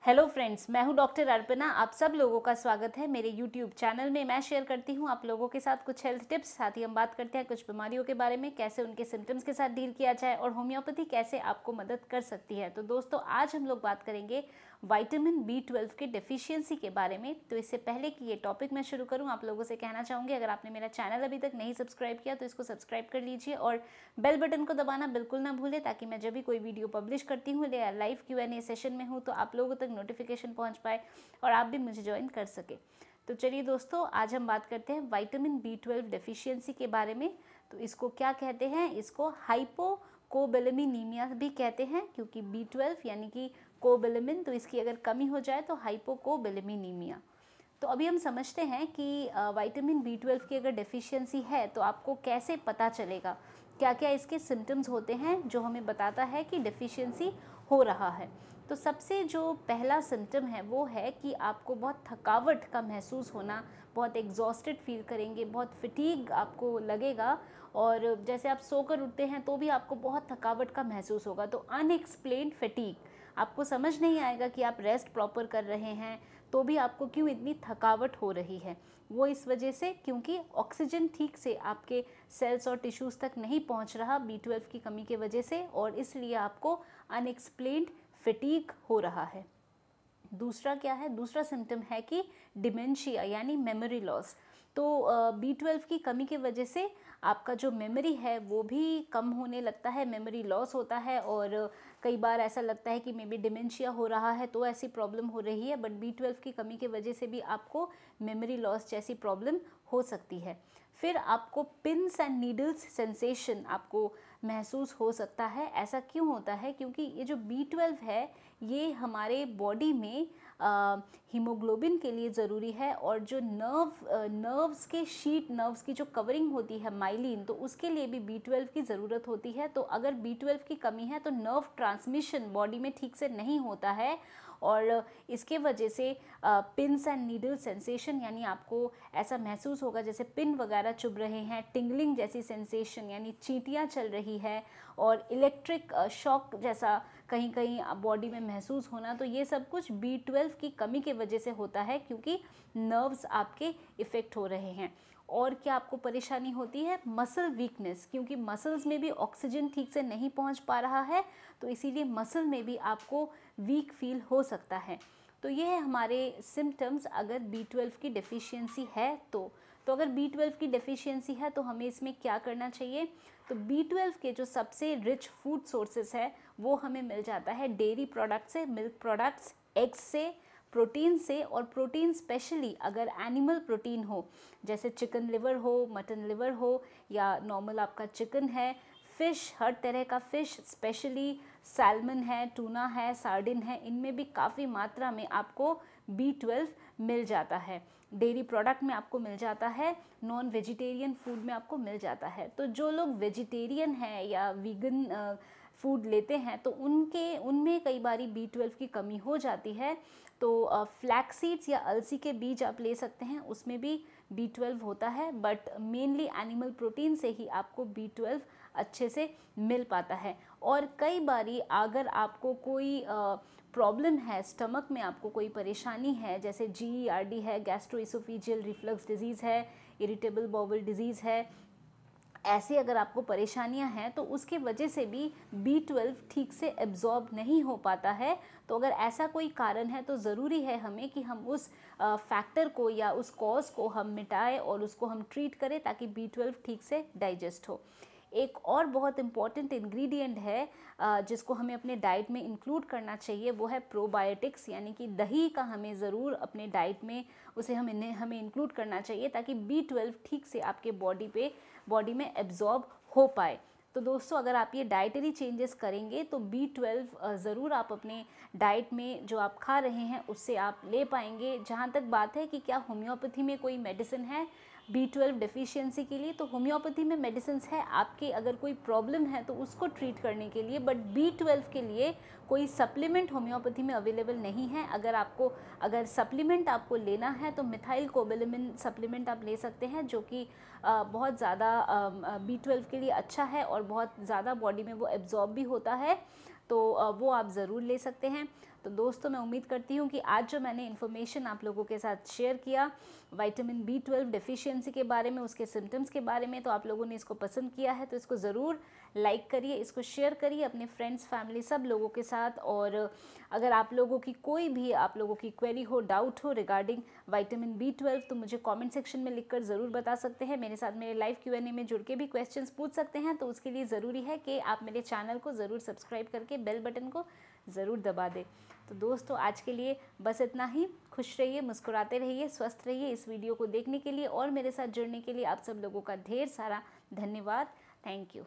Hello friends, मैं हूं doctor Arpana. आप सब लोगों का स्वागत है मेरे यूट्यूब चैनल में। मैं शेयर करती हूं आप लोगों के साथ कुछ हेल्थ टिप्स, साथ ही हम बात करते हैं कुछ बीमारियों के बारे में, कैसे उनके सिम्टम्स के साथ डील किया जाए और होम्योपैथी कैसे आपको मदद कर सकती है। तो दोस्तों, आज हम लोग बात करेंगे विटामिन B12 के डेफिशिएंसी के बारे में। तो इससे पहले कि ये टॉपिक मैं शुरू करूँ, आप लोगों से कहना चाहूँगी, अगर आपने मेरा चैनल अभी तक नहीं सब्सक्राइब किया तो इसको सब्सक्राइब कर लीजिए और बेल बटन को दबाना बिल्कुल ना भूलें, ताकि मैं जब भी कोई वीडियो पब्लिश करती हूँ या लाइव Q&A सेशन में हूँ तो आप लोगों तक नोटिफिकेशन पहुँच पाए और आप भी मुझे ज्वाइन कर सके। तो चलिए दोस्तों, आज हम बात करते हैं विटामिन B12 डेफिशिएंसी के बारे में। तो इसको क्या कहते हैं? इसको हाइपोकोबैलेमिनीमिया भी कहते हैं, क्योंकि B12 यानी कि कोबैलेमिन, तो इसकी अगर कमी हो जाए तो हाइपोकोबैलेमिनीमिया। तो अभी हम समझते हैं कि विटामिन B12 की अगर डेफिशिएंसी है तो आपको कैसे पता चलेगा, क्या क्या इसके सिम्टम्स होते हैं जो हमें बताता है कि डेफिशिएंसी हो रहा है। तो सबसे जो पहला सिम्टम है वो है कि आपको बहुत थकावट का महसूस होना, बहुत एग्जॉस्टेड फील करेंगे, बहुत फिटीग आपको लगेगा, और जैसे आप सोकर उठते हैं तो भी आपको बहुत थकावट का महसूस होगा। तो अनएक्सप्लेन्ड फटीग, आपको समझ नहीं आएगा कि आप रेस्ट प्रॉपर कर रहे हैं तो भी आपको क्यों इतनी थकावट हो रही है। वो इस वजह से क्योंकि ऑक्सीजन ठीक से आपके सेल्स और टिश्यूज़ तक नहीं पहुंच रहा B12 की कमी के वजह से, और इसलिए आपको अनएक्सप्लेन्ड फटीग हो रहा है। दूसरा क्या है? दूसरा सिम्टम है कि डिमेंशिया यानी मेमोरी लॉस। तो B12 की कमी की वजह से आपका जो मेमोरी है वो भी कम होने लगता है, मेमोरी लॉस होता है, और कई बार ऐसा लगता है कि मे बी डिमेंशिया हो रहा है तो ऐसी प्रॉब्लम हो रही है, बट B12 की कमी की वजह से भी आपको मेमोरी लॉस जैसी प्रॉब्लम हो सकती है। फिर आपको पिन्स एंड नीडल्स सेंसेशन आपको महसूस हो सकता है। ऐसा क्यों होता है? क्योंकि ये जो B12 है ये हमारे बॉडी में हीमोग्लोबिन के लिए ज़रूरी है, और जो नर्व्स के शीट, नर्व्स की जो कवरिंग होती है माइलिन, तो उसके लिए भी B12 की ज़रूरत होती है। तो अगर B12 की कमी है तो नर्व ट्रांसमिशन बॉडी में ठीक से नहीं होता है, और इसके वजह से पिन्स एंड नीडल सेंसेशन यानी आपको ऐसा महसूस होगा जैसे पिन वगैरह चुभ रहे हैं, टिंगलिंग जैसी सेंसेशन यानी चींटियाँ चल रही है, और इलेक्ट्रिक शॉक जैसा कहीं कहीं बॉडी में महसूस होना। तो ये सब कुछ B12 की कमी की वजह से होता है, क्योंकि नर्व्स आपके इफ़ेक्ट हो रहे हैं। और क्या आपको परेशानी होती है? मसल वीकनेस, क्योंकि मसल्स में भी ऑक्सीजन ठीक से नहीं पहुंच पा रहा है, तो इसीलिए मसल में भी आपको वीक फील हो सकता है। तो ये है हमारे सिम्टम्स अगर B12 की डेफिशिएंसी है तो अगर B12 की डेफिशिएंसी है तो हमें इसमें क्या करना चाहिए? तो B12 के जो सबसे रिच फूड सोर्सेस है वो हमें मिल जाता है डेयरी प्रोडक्ट से, मिल्क प्रोडक्ट्स, एग्स से, प्रोटीन से, और प्रोटीन स्पेशली अगर एनिमल प्रोटीन हो, जैसे चिकन लिवर हो, मटन लिवर हो, या नॉर्मल आपका चिकन है, फ़िश, हर तरह का फ़िश, स्पेशली सैल्मन है, टूना है, सार्डिन है, इनमें भी काफ़ी मात्रा में आपको B12 मिल जाता है। डेयरी प्रोडक्ट में आपको मिल जाता है, नॉन वेजिटेरियन फूड में आपको मिल जाता है। तो जो लोग वेजिटेरियन हैं या वीगन फूड लेते हैं तो उनमें कई बारी B12 की कमी हो जाती है। तो फ्लैक्स सीड्स या अलसी के बीज आप ले सकते हैं, उसमें भी B12 होता है, बट मेनली एनिमल प्रोटीन से ही आपको B12 अच्छे से मिल पाता है। और कई बारी अगर आपको कोई प्रॉब्लम है, स्टमक में आपको कोई परेशानी है, जैसे GERD है, गैस्ट्रोइसोफेजियल रिफ्लक्स डिजीज़ है, इरिटेबल बाउल डिजीज़ है, ऐसी अगर आपको परेशानियां हैं तो उसकी वजह से भी B12 ठीक से एब्जॉर्ब नहीं हो पाता है। तो अगर ऐसा कोई कारण है तो ज़रूरी है हमें कि हम उस फैक्टर को या उस कॉज को हम मिटाएं और उसको हम ट्रीट करें, ताकि B12 ठीक से डाइजेस्ट हो। एक और बहुत इम्पॉर्टेंट इंग्रेडिएंट है जिसको हमें अपने डाइट में इंक्लूड करना चाहिए, वो है प्रोबायोटिक्स, यानी कि दही का हमें ज़रूर अपने डाइट में हमें इंक्लूड करना चाहिए, ताकि B12 ठीक से आपके बॉडी में एब्जॉर्ब हो पाए। तो दोस्तों, अगर आप ये डाइटरी चेंजेस करेंगे तो B12 ज़रूर आप अपने डाइट में जो आप खा रहे हैं उससे आप ले पाएंगे। जहाँ तक बात है कि क्या होम्योपैथी में कोई मेडिसिन है B12 डेफिशिएंसी के लिए, तो होम्योपैथी में मेडिसिन है आपके अगर कोई प्रॉब्लम है तो उसको ट्रीट करने के लिए, बट B12 के लिए कोई सप्लीमेंट होम्योपैथी में अवेलेबल नहीं है। अगर सप्लीमेंट आपको लेना है तो मिथाइल कोबैलेमिन सप्लीमेंट आप ले सकते हैं, जो कि बहुत ज़्यादा B12 के लिए अच्छा है और बहुत ज़्यादा बॉडी में वो एब्जॉर्ब भी होता है, तो वो आप ज़रूर ले सकते हैं। तो दोस्तों मैं उम्मीद करती हूँ कि आज जो मैंने इन्फॉर्मेशन आप लोगों के साथ शेयर किया विटामिन B12 डेफिशिएंसी के बारे में, उसके सिम्टम्स के बारे में, तो आप लोगों ने इसको पसंद किया है तो इसको ज़रूर लाइक करिए, इसको शेयर करिए अपने फ्रेंड्स, फैमिली, सब लोगों के साथ। और अगर आप लोगों की कोई भी आप लोगों की क्वेरी हो, डाउट हो रिगार्डिंग विटामिन B12 तो मुझे कमेंट सेक्शन में लिखकर ज़रूर बता सकते हैं। मेरे साथ मेरे लाइव Q&A में जुड़ के भी क्वेश्चंस पूछ सकते हैं। तो उसके लिए ज़रूरी है कि आप मेरे चैनल को ज़रूर सब्सक्राइब करके बेल बटन को ज़रूर दबा दें। तो दोस्तों आज के लिए बस इतना ही। खुश रहिए, मुस्कुराते रहिए, स्वस्थ रहिए। इस वीडियो को देखने के लिए और मेरे साथ जुड़ने के लिए आप सब लोगों का ढेर सारा धन्यवाद। Thank you.